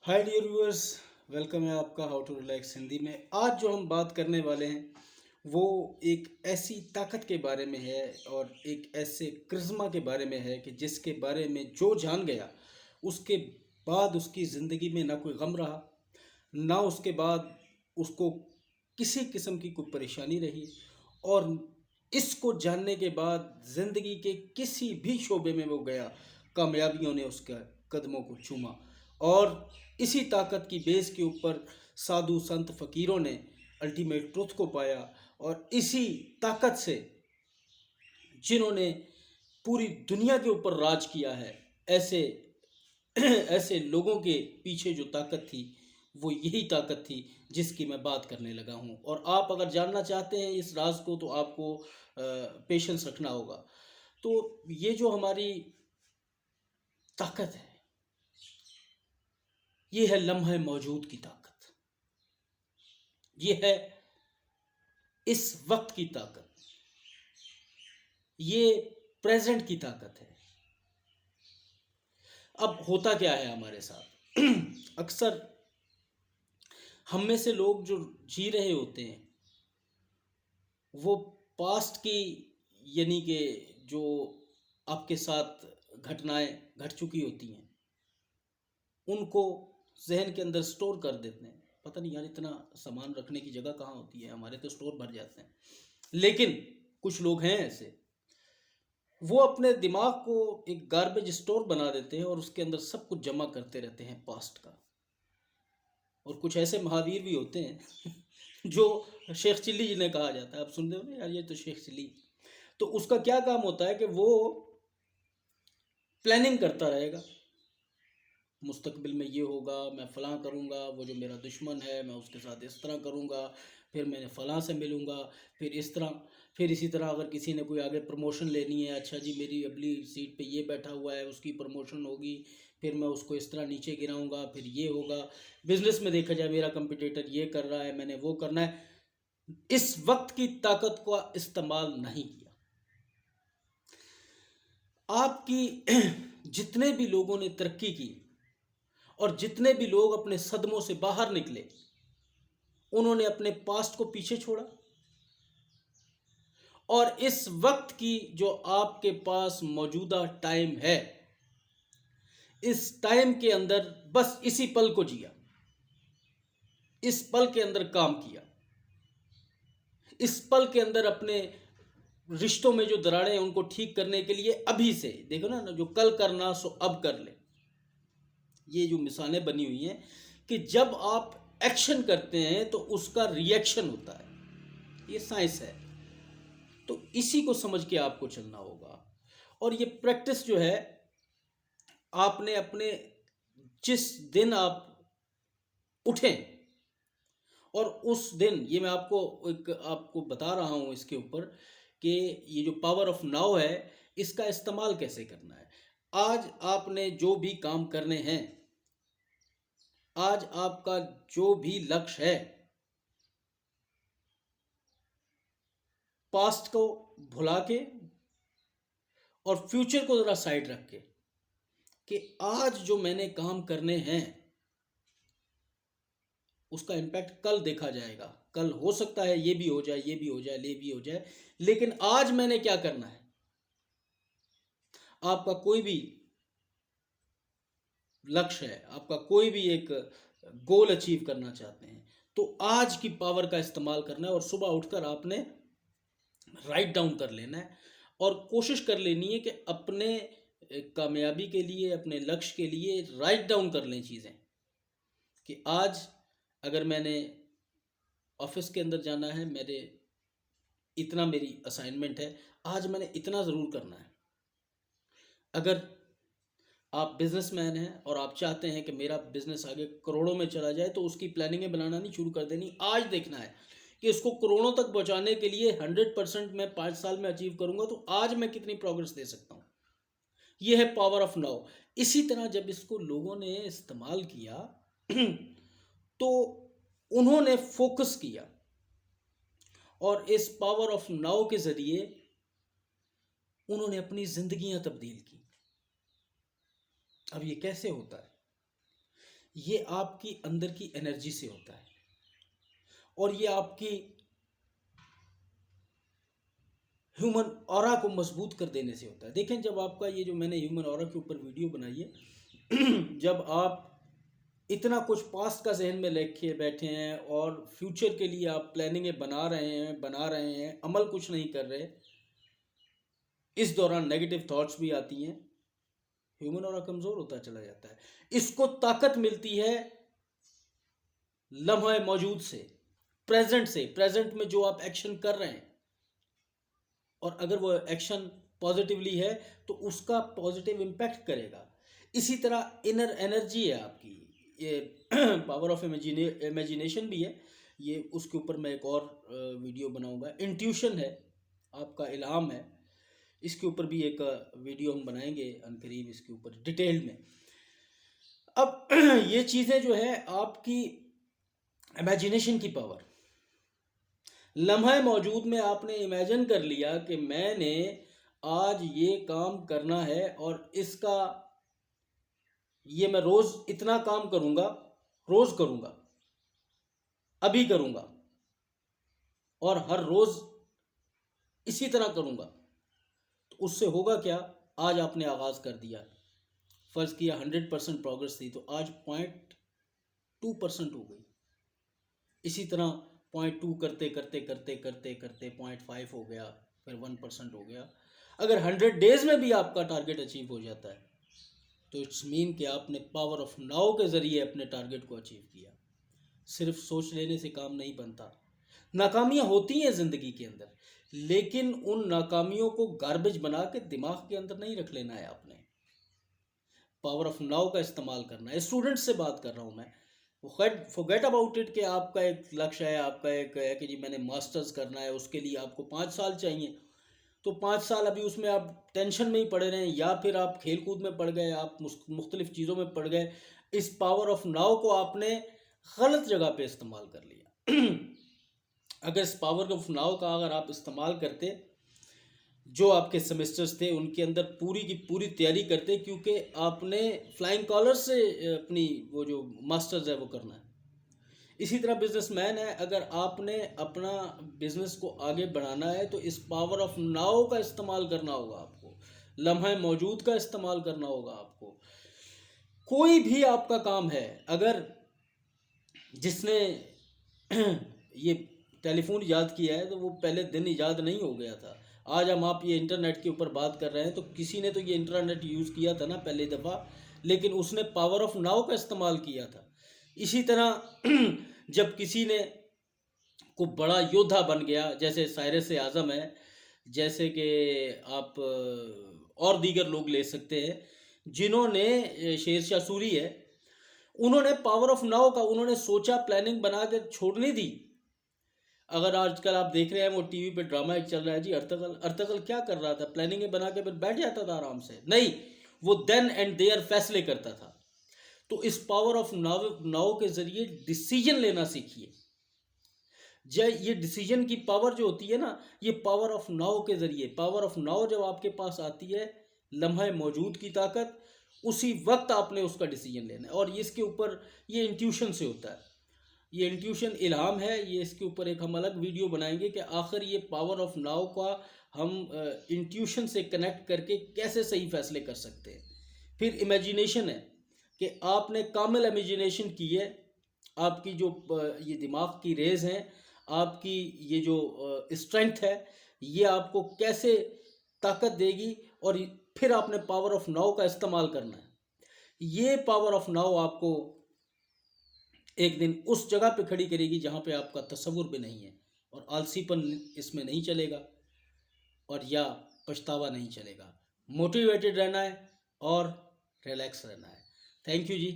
Hi dear viewers, welcome है आपका how to relax Hindi में। आज जो हम बात करने वाले हैं वो एक ऐसी ताकत के बारे में है और एक ऐसे क्रिज्मा के बारे में है कि जिसके बारे में जो जान गया उसके बाद उसकी ज़िंदगी में ना कोई गम रहा, ना उसके बाद उसको किसी किस्म की कोई परेशानी रही। और इसको जानने के बाद ज़िंदगी के किसी भी शोबे में वो गया, कामयाबियों ने उसके कदमों को चूमा। और इसी ताकत की बेस के ऊपर साधु संत फ़कीरों ने अल्टीमेट ट्रुथ को पाया। और इसी ताकत से जिन्होंने पूरी दुनिया के ऊपर राज किया है, ऐसे ऐसे लोगों के पीछे जो ताकत थी वो यही ताकत थी जिसकी मैं बात करने लगा हूँ। और आप अगर जानना चाहते हैं इस राज को तो आपको पेशेंस रखना होगा। तो ये जो हमारी ताकत है ये है लम्हे मौजूद की ताकत, ये है इस वक्त की ताकत, ये प्रेजेंट की ताकत है। अब होता क्या है हमारे साथ अक्सर हम में से लोग जो जी रहे होते हैं वो पास्ट की, यानी कि जो आपके साथ घटनाएं घट चुकी होती हैं उनको जहन के अंदर स्टोर कर देते हैं। पता नहीं यार इतना सामान रखने की जगह कहाँ होती है, हमारे तो स्टोर भर जाते हैं। लेकिन कुछ लोग हैं ऐसे, वो अपने दिमाग को एक गार्बेज स्टोर बना देते हैं और उसके अंदर सब कुछ जमा करते रहते हैं पास्ट का। और कुछ ऐसे महावीर भी होते हैं जो शेख चिल्ली जिन्हें कहा जाता है, आप सुन रहे हो ना यार ये तो शेख चिल्ली। तो उसका क्या काम होता है कि वो प्लानिंग करता रहेगा, मुस्तकबिल में ये होगा, मैं फ़लाँ करूँगा, वो जो मेरा दुश्मन है मैं उसके साथ इस तरह करूँगा, फिर मैंने फ़लाँ से मिलूँगा, फिर इस तरह, फिर इसी तरह अगर किसी ने कोई आगे प्रमोशन लेनी है, अच्छा जी मेरी अगली सीट पे ये बैठा हुआ है उसकी प्रमोशन होगी, फिर मैं उसको इस तरह नीचे गिराऊँगा, फिर ये होगा। बिज़नेस में देखा जाए मेरा कंपटीटर ये कर रहा है, मैंने वो करना है। इस वक्त की ताकत का इस्तेमाल नहीं किया। आपकी जितने भी लोगों ने तरक्की की और जितने भी लोग अपने सदमों से बाहर निकले उन्होंने अपने पास्ट को पीछे छोड़ा। और इस वक्त की जो आपके पास मौजूदा टाइम है, इस टाइम के अंदर बस इसी पल को जिया, इस पल के अंदर काम किया, इस पल के अंदर अपने रिश्तों में जो दरारें हैं उनको ठीक करने के लिए अभी से देखो ना, जो कल करना सो अब कर ले। ये जो मिसालें बनी हुई हैं कि जब आप एक्शन करते हैं तो उसका रिएक्शन होता है, ये साइंस है। तो इसी को समझ के आपको चलना होगा। और ये प्रैक्टिस जो है आपने अपने, जिस दिन आप उठें और उस दिन, ये मैं आपको बता रहा हूँ इसके ऊपर कि ये जो पावर ऑफ नाउ है इसका इस्तेमाल कैसे करना है। आज आपने जो भी काम करने हैं, आज आपका जो भी लक्ष्य है, पास्ट को भुला के और फ्यूचर को ज़रा साइड रख के कि आज जो मैंने काम करने हैं उसका इम्पैक्ट कल देखा जाएगा। कल हो सकता है ये भी हो जाए, ये भी हो जाए, ये भी हो जाए, लेकिन आज मैंने क्या करना है। आपका कोई भी लक्ष्य है, आपका कोई भी एक गोल अचीव करना चाहते हैं तो आज की पावर का इस्तेमाल करना है और सुबह उठकर आपने राइट डाउन कर लेना है और कोशिश कर लेनी है कि अपने कामयाबी के लिए, अपने लक्ष्य के लिए राइट डाउन कर लें चीज़ें कि आज अगर मैंने ऑफिस के अंदर जाना है, मेरे इतना मेरी असाइनमेंट है, आज मैंने इतना ज़रूर करना है। अगर आप बिजनेसमैन हैं और आप चाहते हैं कि मेरा बिजनेस आगे करोड़ों में चला जाए तो उसकी प्लानिंगें बनाना नहीं शुरू कर देनी, आज देखना है कि इसको करोड़ों तक पहुंचाने के लिए 100% मैं 5 साल में अचीव करूंगा तो आज मैं कितनी प्रोग्रेस दे सकता हूँ। यह है पावर ऑफ नाउ। इसी तरह जब इसको लोगों ने इस्तेमाल किया तो उन्होंने फोकस किया और इस पावर ऑफ नाउ के जरिए उन्होंने अपनी जिंदगियां तब्दील की। अब ये कैसे होता है? ये आपकी अंदर की एनर्जी से होता है और ये आपकी ह्यूमन ऑरा को मजबूत कर देने से होता है। देखें, जब आपका ये जो मैंने ह्यूमन ऑरा के ऊपर वीडियो बनाई है जब आप इतना कुछ पास्ट का जहन में लेके बैठे हैं और फ्यूचर के लिए आप प्लानिंगें बना रहे हैं, अमल कुछ नहीं कर रहे, इस दौरान नेगेटिव थॉट्स भी आती हैं, ह्यूमन ऑरा कमज़ोर होता चला जाता है। इसको ताकत मिलती है लम्हा मौजूद से, प्रेजेंट में जो आप एक्शन कर रहे हैं, और अगर वो एक्शन पॉजिटिवली है तो उसका पॉजिटिव इम्पैक्ट करेगा। इसी तरह इनर एनर्जी है आपकी, ये पावर ऑफ इमेजिनेशन भी है, ये उसके ऊपर मैं एक और वीडियो बनाऊंगा। इंट्यूशन है, आपका इल्हाम है, इसके ऊपर भी एक वीडियो हम बनाएंगे अनकरीब, इसके ऊपर डिटेल में। अब ये चीज़ें जो है आपकी इमेजिनेशन की पावर, लम्हा मौजूद में आपने इमेजिन कर लिया कि मैंने आज ये काम करना है और इसका ये मैं रोज़ इतना काम करूँगा, रोज़ करूँगा, अभी करूँगा और हर रोज़ इसी तरह करूँगा, तो उससे होगा क्या? आज आपने आगाज़ कर दिया, फ़र्ज़ किया 100% प्रोग्रेस थी तो आज 0.2% हो गई। इसी तरह 0.2 करते करते करते करते करते 0.5 हो गया, फिर 1% हो गया। अगर 100 डेज़ में भी आपका टारगेट अचीव हो जाता है तो इट्स मीन कि आपने पावर ऑफ नाउ के ज़रिए अपने टारगेट को अचीव किया। सिर्फ सोच लेने से काम नहीं बनता। नाकामियाँ होती हैं ज़िंदगी के अंदर, लेकिन उन नाकामियों को गार्बेज बना के दिमाग के अंदर नहीं रख लेना है आपने। पावर ऑफ नाउ का इस्तेमाल करना है। स्टूडेंट से बात कर रहा हूँ मैं, फॉरगेट अबाउट इट कि आपका एक लक्ष्य है, आपका एक है कि जी मैंने मास्टर्स करना है, उसके लिए आपको 5 साल चाहिए, तो 5 साल अभी उसमें आप टेंशन में ही पड़े रहें, या फिर आप खेल कूद में पड़ गए, आप मुख्तलिफ चीज़ों में पड़ गए। इस पावर ऑफ नाउ को आपने गलत जगह पे इस्तेमाल कर लिया। अगर इस पावर ऑफ नाउ का अगर आप इस्तेमाल करते, जो आपके सेमेस्टर्स थे उनके अंदर पूरी की पूरी तैयारी करते, क्योंकि आपने फ्लाइंग कॉलर से अपनी वो जो मास्टर्स है वो करना है। इसी तरह बिजनेसमैन है, अगर आपने अपना बिजनेस को आगे बढ़ाना है तो इस पावर ऑफ नाउ का इस्तेमाल करना होगा आपको, लम्हा मौजूद का इस्तेमाल करना होगा आपको। कोई भी आपका काम है, अगर जिसने ये टेलीफोन ईजाद किया है तो वो पहले दिन ईजाद नहीं हो गया था। आज हम आप ये इंटरनेट के ऊपर बात कर रहे हैं तो किसी ने तो ये इंटरनेट यूज़ किया था ना पहली दफ़ा, लेकिन उसने पावर ऑफ नाउ का इस्तेमाल किया था। इसी तरह जब किसी ने को बड़ा योद्धा बन गया, जैसे साइरस आज़म है, जैसे कि आप और दीगर लोग ले सकते हैं जिन्होंने, शेरशाह सूरी है, उन्होंने पावर ऑफ नाउ का उन्होंने सोचा, प्लानिंग बना के छोड़नी थी। अगर आजकल आप देख रहे हैं वो टीवी पे ड्रामा एक चल रहा है जी, अर्तगल क्या कर रहा था, प्लानिंग बना के फिर बैठ जाता था आराम से, नहीं, वो देन एंड देयर फैसले करता था। तो इस पावर ऑफ नाउ के जरिए डिसीजन लेना सीखिए। ये डिसीजन की पावर जो होती है ना, ये पावर ऑफ नाउ के जरिए, पावर ऑफ नाउ जब आपके पास आती है, लम्हा मौजूद की ताकत, उसी वक्त आपने उसका डिसीजन लेना है। और इसके ऊपर ये इंट्यूशन से होता है, ये इंट्यूशन इल्हाम है, ये इसके ऊपर एक हम अलग वीडियो बनाएंगे कि आखिर ये पावर ऑफ नाउ का हम इंट्यूशन से कनेक्ट करके कैसे सही फैसले कर सकते हैं। फिर इमेजिनेशन है कि आपने कामिल इमेजिनेशन की है, आपकी जो ये दिमाग की रेज हैं, आपकी ये जो स्ट्रेंथ है, ये आपको कैसे ताकत देगी, और फिर आपने पावर ऑफ नाउ का इस्तेमाल करना है। ये पावर ऑफ नाउ आपको एक दिन उस जगह पे खड़ी करेगी जहाँ पे आपका तसव्वुर भी नहीं है, और आलसीपन इसमें नहीं चलेगा और या पछतावा नहीं चलेगा। मोटिवेटेड रहना है और रिलैक्स रहना है। Thank you ji.